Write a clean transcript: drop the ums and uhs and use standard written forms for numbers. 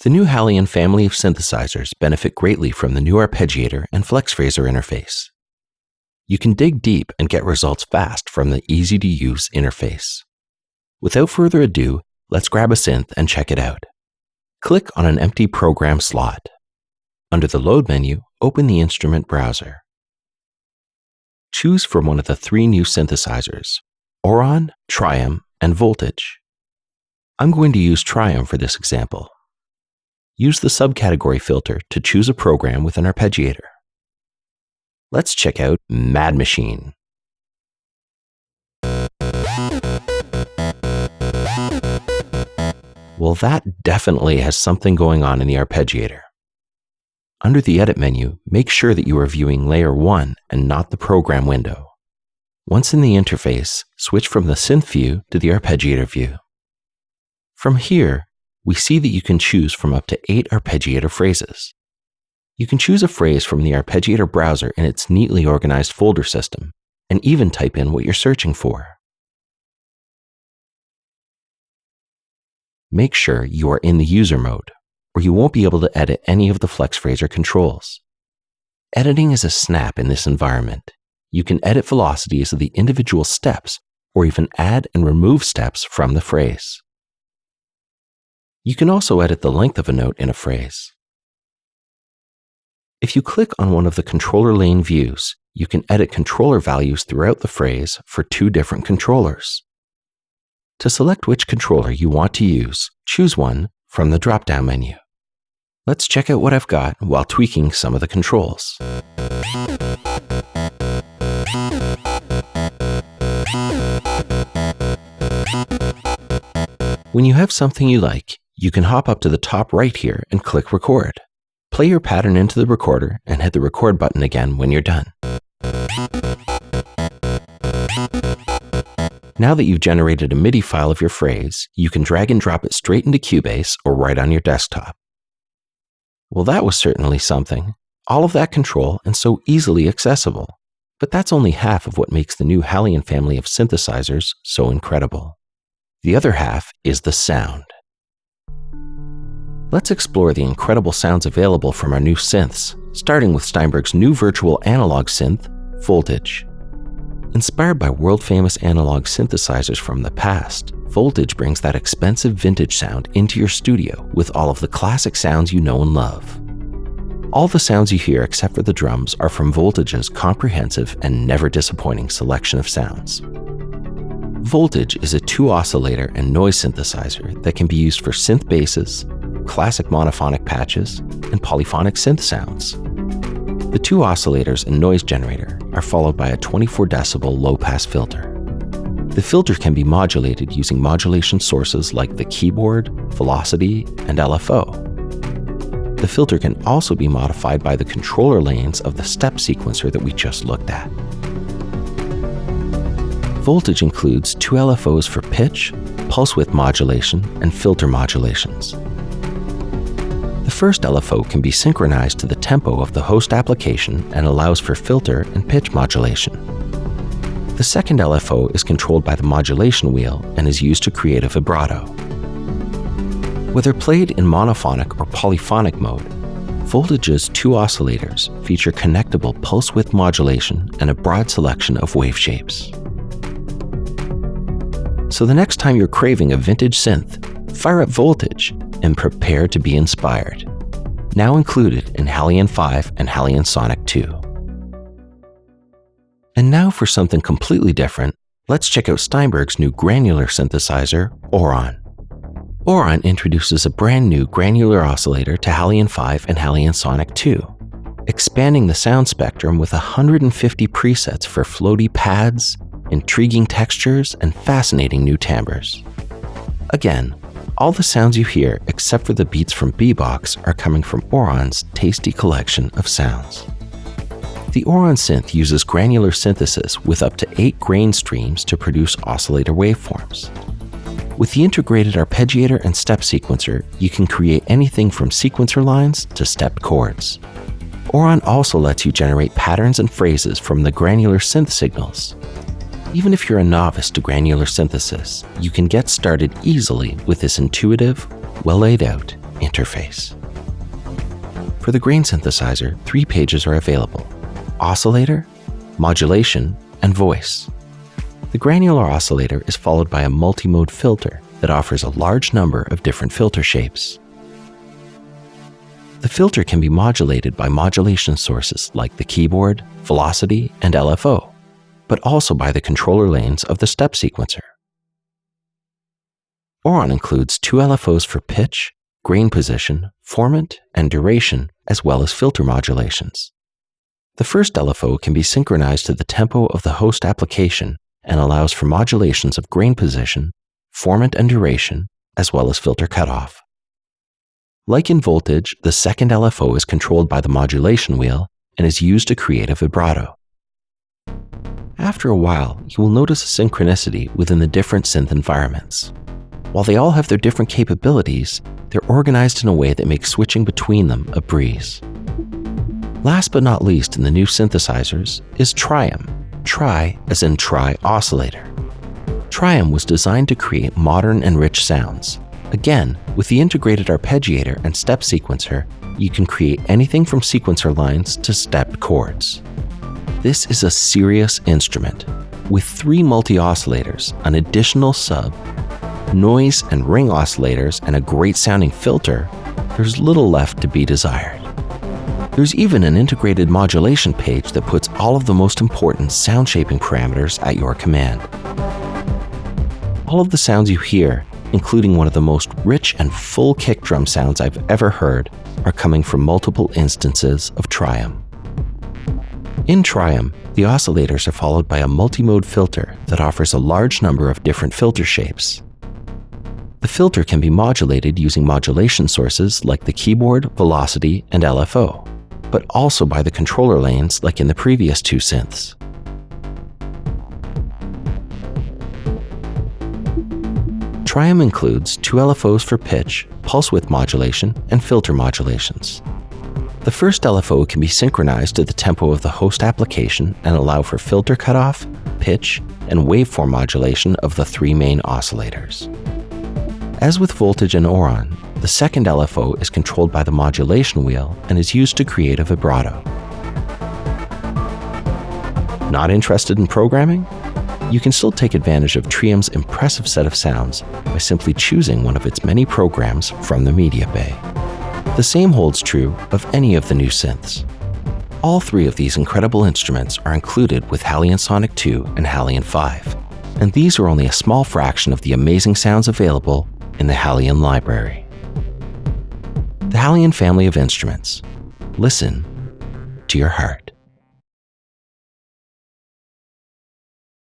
The new HALion family of synthesizers benefit greatly from the new Arpeggiator and FlexPhraser interface. You can dig deep and get results fast from the easy-to-use interface. Without further ado, let's grab a synth and check it out. Click on an empty program slot. Under the Load menu, open the instrument browser. Choose from one of the three new synthesizers, Auron, Trium, and Voltage. I'm going to use Trium for this example. Use the subcategory filter to choose a program with an arpeggiator. Let's check out Mad Machine. Well, that definitely has something going on in the arpeggiator. Under the Edit menu, make sure that you are viewing Layer 1 and not the program window. Once in the interface, switch from the synth view to the arpeggiator view. From here, we see that you can choose from up to 8 arpeggiator phrases. You can choose a phrase from the Arpeggiator browser in its neatly organized folder system, and even type in what you're searching for. Make sure you are in the user mode, or you won't be able to edit any of the FlexPhraser controls. Editing is a snap in this environment. You can edit velocities of the individual steps, or even add and remove steps from the phrase. You can also edit the length of a note in a phrase. If you click on one of the controller lane views, you can edit controller values throughout the phrase for 2 different controllers. To select which controller you want to use, choose one from the drop-down menu. Let's check out what I've got while tweaking some of the controls. When you have something you like, you can hop up to the top right here and click Record. Play your pattern into the recorder and hit the record button again when you're done. Now that you've generated a MIDI file of your phrase, you can drag and drop it straight into Cubase or right on your desktop. Well, that was certainly something. All of that control and so easily accessible. But that's only half of what makes the new HALion family of synthesizers so incredible. The other half is the sound. Let's explore the incredible sounds available from our new synths, starting with Steinberg's new virtual analog synth, Voltage. Inspired by world-famous analog synthesizers from the past, Voltage brings that expensive vintage sound into your studio with all of the classic sounds you know and love. All the sounds you hear except for the drums are from Voltage's comprehensive and never disappointing selection of sounds. Voltage is a 2-oscillator and noise synthesizer that can be used for synth basses, classic monophonic patches, and polyphonic synth sounds. The 2 oscillators and noise generator are followed by a 24 decibel low-pass filter. The filter can be modulated using modulation sources like the keyboard, velocity, and LFO. The filter can also be modified by the controller lanes of the step sequencer that we just looked at. Voltage includes 2 LFOs for pitch, pulse width modulation, and filter modulations. The first LFO can be synchronized to the tempo of the host application and allows for filter and pitch modulation. The second LFO is controlled by the modulation wheel and is used to create a vibrato. Whether played in monophonic or polyphonic mode, Voltage's 2 oscillators feature connectable pulse width modulation and a broad selection of wave shapes. So the next time you're craving a vintage synth, fire up Voltage and prepare to be inspired. Now included in HALion 5 and HALion Sonic 2. And now for something completely different, let's check out Steinberg's new granular synthesizer, Auron. Auron introduces a brand new granular oscillator to HALion 5 and HALion Sonic 2, expanding the sound spectrum with 150 presets for floaty pads, intriguing textures, and fascinating new timbres. Again, all the sounds you hear except for the beats from B-Box are coming from Auron's tasty collection of sounds. The Auron synth uses granular synthesis with up to 8 grain streams to produce oscillator waveforms. With the integrated arpeggiator and step sequencer, you can create anything from sequencer lines to stepped chords. Auron also lets you generate patterns and phrases from the granular synth signals. Even if you're a novice to granular synthesis, you can get started easily with this intuitive, well laid out, interface. For the grain synthesizer, 3 pages are available: oscillator, modulation, and voice. The granular oscillator is followed by a multi-mode filter that offers a large number of different filter shapes. The filter can be modulated by modulation sources like the keyboard, velocity, and LFO, but also by the controller lanes of the step sequencer. Auron includes 2 LFOs for pitch, grain position, formant, and duration, as well as filter modulations. The first LFO can be synchronized to the tempo of the host application and allows for modulations of grain position, formant and duration, as well as filter cutoff. Like in voltage, the second LFO is controlled by the modulation wheel and is used to create a vibrato. After a while, you will notice a synchronicity within the different synth environments. While they all have their different capabilities, they're organized in a way that makes switching between them a breeze. Last but not least in the new synthesizers is Trium, tri as in tri-oscillator. Trium was designed to create modern and rich sounds. Again, with the integrated arpeggiator and step sequencer, you can create anything from sequencer lines to stepped chords. This is a serious instrument. With 3 multi-oscillators, an additional sub, noise and ring oscillators, and a great sounding filter, there's little left to be desired. There's even an integrated modulation page that puts all of the most important sound shaping parameters at your command. All of the sounds you hear, including one of the most rich and full kick drum sounds I've ever heard, are coming from multiple instances of Trium. In Trium, the oscillators are followed by a multi-mode filter that offers a large number of different filter shapes. The filter can be modulated using modulation sources like the keyboard, velocity, and LFO, but also by the controller lanes like in the previous 2 synths. Trium includes 2 LFOs for pitch, pulse width modulation, and filter modulations. The first LFO can be synchronized to the tempo of the host application and allow for filter cutoff, pitch, and waveform modulation of the 3 main oscillators. As with voltage and Auron, the second LFO is controlled by the modulation wheel and is used to create a vibrato. Not interested in programming? You can still take advantage of Trium's impressive set of sounds by simply choosing one of its many programs from the media bay. The same holds true of any of the new synths. All 3 of these incredible instruments are included with HALion Sonic 2 and HALion 5, and these are only a small fraction of the amazing sounds available in the HALion library. The HALion family of instruments. Listen to your heart.